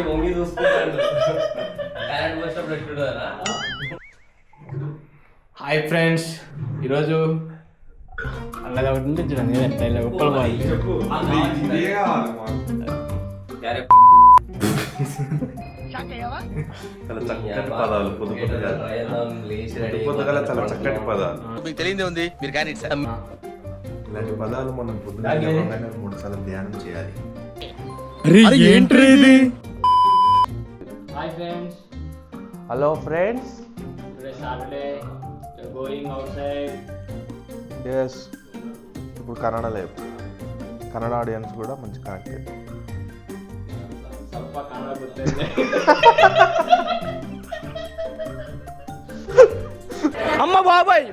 వంగి చూసుకుంటాడు. కరెంట్ వచ్చినప్పుడు ఎట్టుడుదరా. హాయ్ ఫ్రెండ్స్, ఈరోజు అలా ఒకటి ఉంటే చూడండి ఎట్లా ఇలా ఉప్పలు పోవాలి. చాలా చక్కటి పదాలు, పొద్దుగల చాలా చక్కటి పదాలు. మీకు తెలియదే ఉంది, మీరు కానీ ఇలాంటి పదాలు మనం పొద్దున 3 సార్లు ధ్యానం చేయాలి. Hi friends, hello friends, today Saturday going outside. Yes, ఇప్పుడు కన్నడ లేదు, కన్నడ ఆడియన్స్ కూడా మంచి కనెక్టెడ్. ಸ್ವಲ್ಪ ಕನ್ನಡ ಗೊತ್ತಿದೆ. అమ్మ బాబాయ్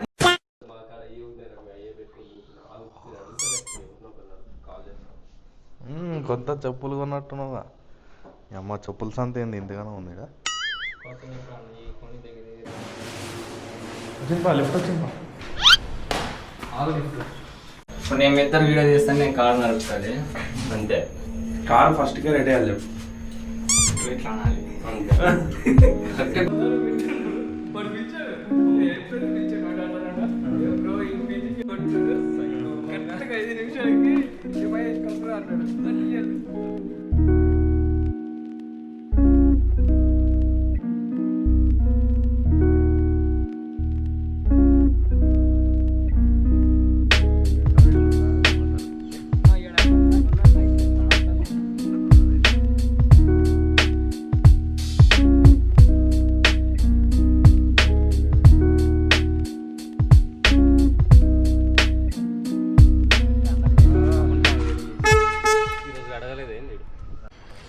కొత్త చెప్పులు కొన్నట్టున్నావా? అమ్మ చెప్పుల సంత ఏంది ఇంతగానో ఉంది? లిఫ్ట్ వచ్చింది. ఇప్పుడు నేను ఇద్దరు వీడియో తీస్తాను, నేను కారు నడుపుతుంది అంతే. కార్ ఫస్ట్కే రెడీ అయ్యాలి. ఇట్లా అనాలి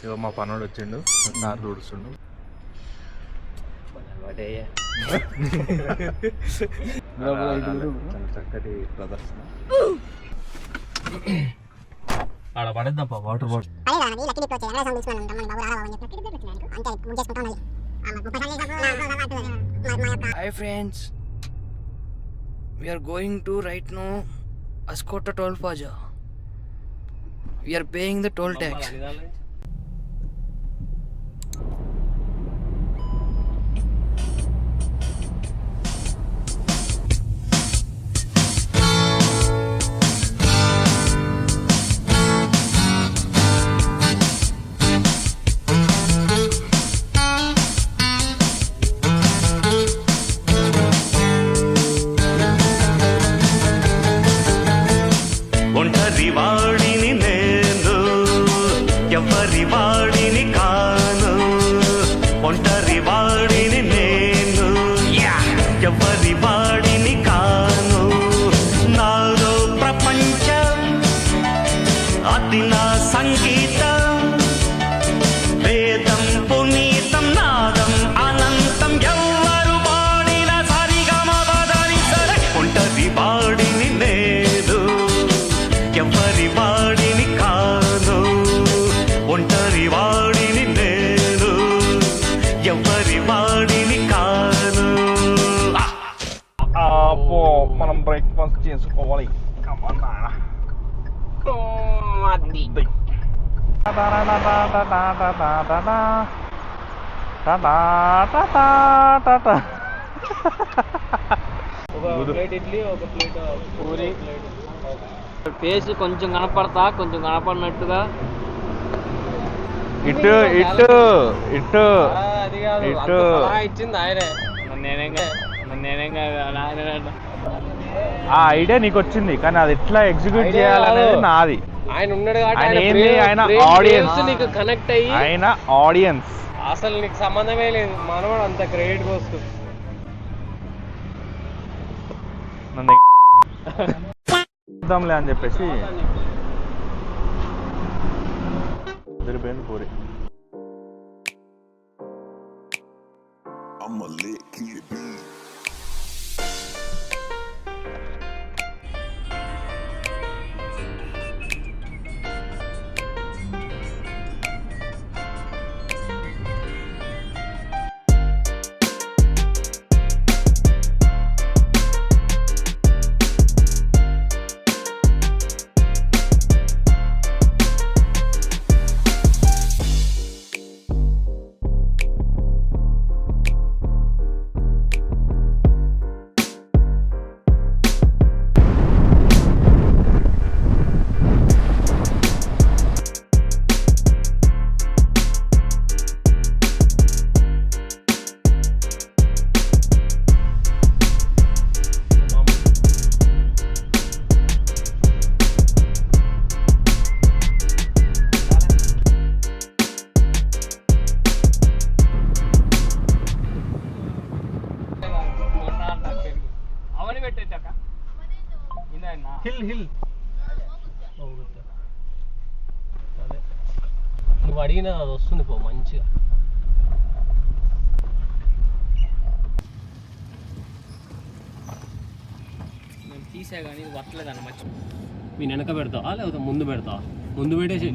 ఇగో మా పనుడు వచ్చిండు, కారు తుడుస్తుండు. చాలా చక్కటి ప్రదర్శన. ఆడ పడేద్దాం water bottle. Hi friends, we are going to right now Ascota Toll Plaza. We are paying the toll tax. ఒంటరి వాడిని నేను, ఎవరి వాడిని కాను. ఒంటరి వాడిని నేను, ఎవరి వాడిని కాను. నాలో ప్రపంచం, అది నా సంగీతం. వేదం పునీతం, నాదం అనంతం. ఎవరు వాడిన సరిగమవదని సరే. ఒంటరి వాడిని నేను, ఎవరి వాడిని కాను. ఒంటరి వాడిని నేను, ఎవరి వాడిని కాను. మనం బ్రేక్ఫాస్ట్ చేసుకోవాలి. ఇడ్లీ, ఒక ప్లేట్ పూరి. ఫేస్ కొంచెం కనపడతా, కొంచెం కనపడినట్టుగా. ఇటు ఇటు ఇటు అది కాదు, ఇటు ఇచ్చింది ఆయనే. నేనేం ఆ ఐడియా నీకు వచ్చింది, కానీ అది ఎట్లా ఎగ్జిక్యూట్ చేయాలనేది నాది. ఆయన ఉన్నాడు ఆయన ఆడియన్స్, నీకు కనెక్ట్ అయ్యి ఆయన ఆడియన్స్. అసలు నీకు సంబంధమే లేదు. మనవాడు అంత క్రెడిట్ కోసం చూద్దాంలే అని చెప్పేసి పూరి. నువ్వు అడిగిన అది వస్తుంది పో మంచిగా. నేను తీసా కానీ ఇది వట్టలేదన్న మర్చి. మీ వెనక పెడతావా లేకపోతే ముందు పెడతావా? ముందు పెట్టేసి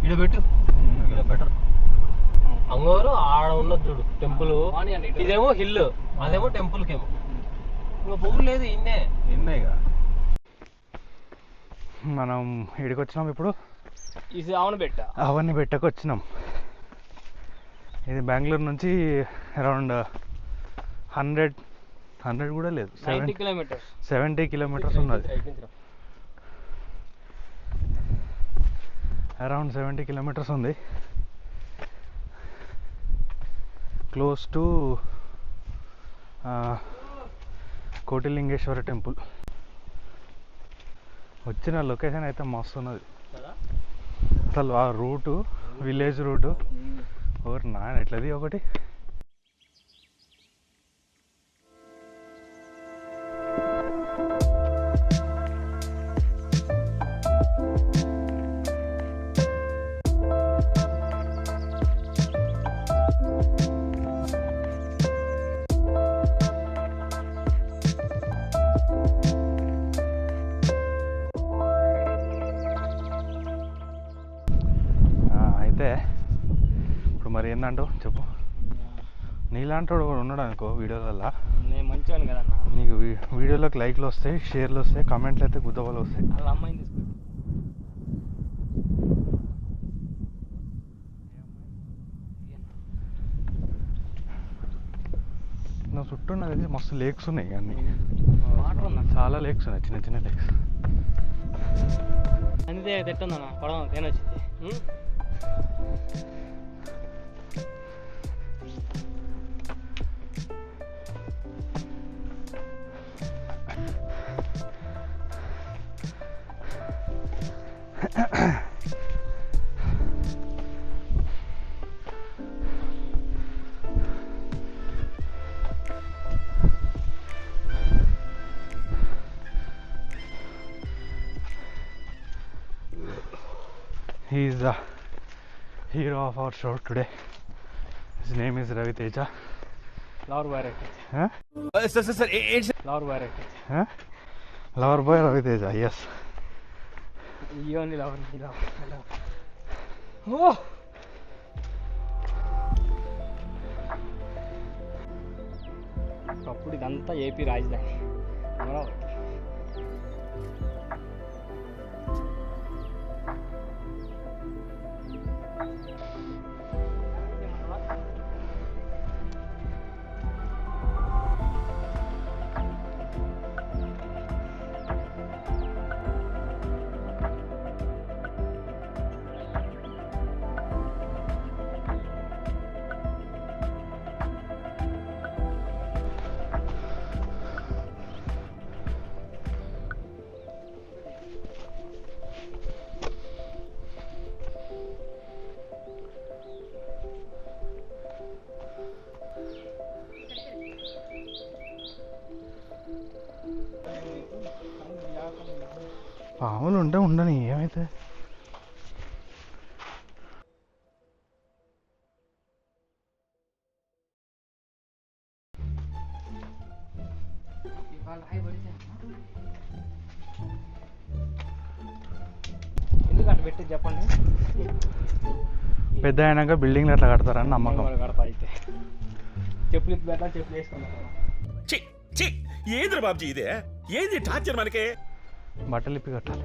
ఇక్కడ పెట్టు, ఇక్కడ బెటర్. అంగోరు ఆడ ఉన్నది చూడు టెంపుల్, ఇదేమో హిల్, అదేమో టెంపుల్కేమో. ఇంకా పొగులు లేదు ఇన్నే. ఎన్నయ్యగా మనం ఇక్కడికి వచ్చినాం ఇప్పుడు. ఇది అవును పెట్ట అవన్నీ పెట్టకు వచ్చినాం. ఇది బెంగళూరు నుంచి అరౌండ్ 100 కూడా లేదు, 90 కిలోమీటర్స్ 70 కిలోమీటర్స్ ఉన్నది. అరౌండ్ 70 కిలోమీటర్స్ ఉంది. Close to Kotilingeswara temple. వచ్చిన లొకేషన్ అయితే మస్తు ఉన్నది అసలు. ఆ రూటు, విలేజ్ రూటు ఓర్ నాన్న ఎట్లది ఒకటి. అయితే ఇప్పుడు మరి ఏందంటావు చెప్పు. నీలాంటి వాడు కూడా ఉన్నాడు అనుకో వీడియోలలో. నేను మంచివాను కదన్నా. నీకు వీడియోలోకి లైక్లు వస్తాయి, షేర్లు వస్తాయి, కామెంట్లు అయితే గుద్దవాళ్ళు వస్తాయి. వాళ్ళ అమ్మాయిని తీసుకుంటా. నా చుట్టూ నాకు తెలిసి మస్తు లేక్స్ ఉన్నాయి అన్నీ. వాటర్ ఉందా? చాలా లేక్స్ ఉన్నాయి, చిన్న చిన్న లేక్స్. అంతే తిట్టుందన్న పడవ తేనొచ్చింది. He is the hero of our show today. His name is Ravi Teja. Lover boy right. Huh? Lover boy right. Huh? Lover boy Ravi Teja, yes. You only lover me, love. Oh! అప్పుడు ఇదంతా AP రాజధాని అమరావతి. పాములు ఉంటే ఉండని ఏమైతే. ఎందుకంటే పెట్టి చెప్పండి. పెద్ద అయినాక బిల్డింగ్లు ఎట్లా కడతారని నమ్మకం. కడతా అయితే చెప్పులు ఇప్పి పెట్టాలి, చెప్పులు వేసుకున్నాను. ఏంద్ర బాబుజీ ఇదే, ఏంది టార్చర్ మనకే. బట్టలు ఇప్పి కట్టాలి.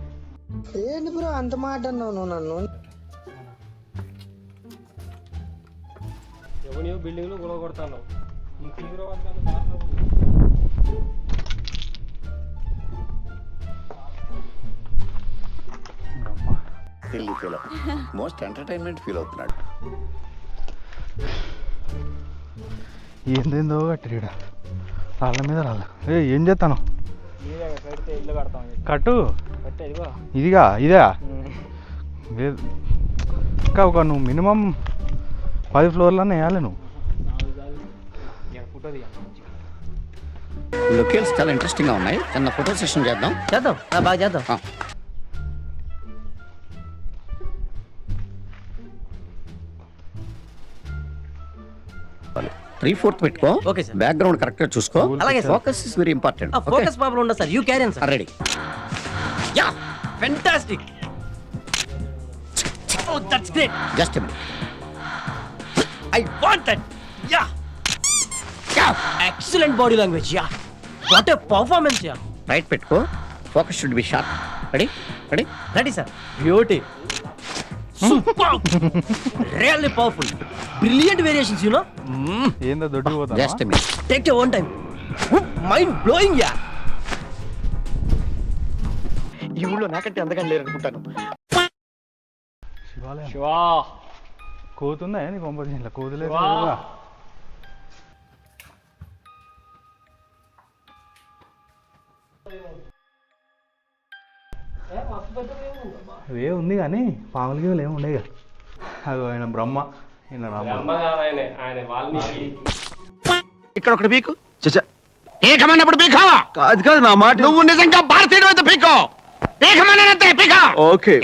ఏంటి బ్రో అంత మాట అన్నావు నువ్వు నన్ను? ఎవరియో బిల్డింగ్లో గొడవ కొడతాను. మోస్ట్ ఎంటర్టైన్మెంట్ ఫీల్ అవుతున్నాడు. ఏందేందో కట్టిరీడ రాళ్ళ మీద రాళ్ళ. ఏం చేస్తాను కడితే ఇల్లు కడతాం. కట్టు. కట్టే ఇదిగో ఇదిగా ఇదే ఇంకా ఒక నువ్వు మినిమం 10 ఫ్లోర్లన్నా వేయాలి నువ్వు. ఫోటో దిగా లొకేషన్స్ చాలా ఇంట్రెస్టింగ్ గా ఉన్నాయి. చిన్న ఫోటో సెషన్ చేద్దాం. చేద్దాం, బాగా చేద్దాం. 3/4 పెట్టుకో. Okay sir. బ్యాక్గ్రౌండ్ కరెక్ట్ గా చూసుకో. అలాగే sir. Focus is very important. Focus problem ఉండదు sir, you carry sir. Ready. Ya fantastic. Oh that's great. Just I want that. Ya excellent body language. Ya what a performance. Ya right పెట్టుకో. Focus should be sharp. Ready ready. Ready sir. Beauty. Super. Really powerful. Brilliant variations you know. ఏందో దొడ్డు పోతా just take your own time. Mind blowing. Ya ఈ ఊళ్ళో నాకంటే అందగా లేరు అనుకుంటాను. శివాలయం శివా కోతుందా నీ కొంపదీసి కోతులేదు వా. అవే ఉంది కానీ పాముల గీవులు ఏమి ఉండేవి. అది ఆయన బ్రహ్మ, ఈయన రామ. ఆయన వాల్మీకి. ఇక్కడ ఒకటి పీకు. పీకమన్నప్పుడు పీకా. కాదు కాదు నా మాట. నువ్వు నిజంగా భారతీయుడు అయితే పీకో. పీకమన్నంతే పీకా. ఓకే.